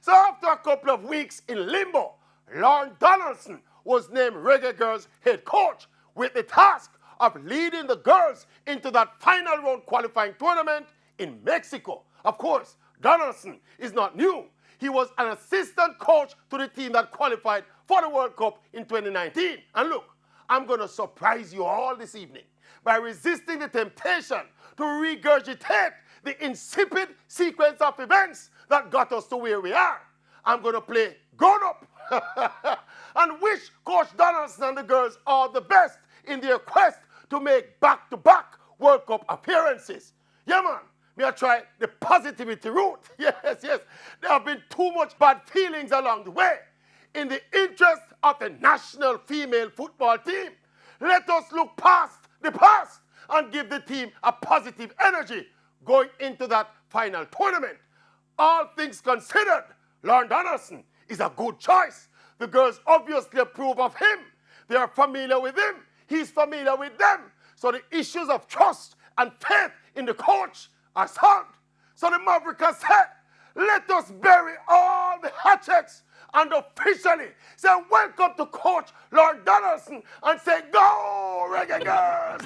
So after a couple of weeks in limbo, Lorne Donaldson was named Reggae Girlz head coach with the task of leading the girls into that final round qualifying tournament in Mexico. Of course, Donaldson is not new. He was an assistant coach to the team that qualified for the World Cup in 2019. And look, I'm going to surprise you all this evening by resisting the temptation to regurgitate the insipid sequence of events that got us to where we are. I'm going to play Grownup and wish Coach Donaldson and the girls all the best in their quest to make back-to-back World Cup appearances. Yeah, man. May I try the positivity route? Yes. There have been too much bad feelings along the way. In the interest of the national female football team, let us look past the past and give the team a positive energy going into that final tournament. All things considered, Lorne Donaldson is a good choice. The girls obviously approve of him. They are familiar with him. He's familiar with them. So the issues of trust and faith in the coach are solved. So the Maverick has said, let us bury all the hatchets and officially say welcome to Coach Lorne Donaldson and say, go, Reggae Girlz!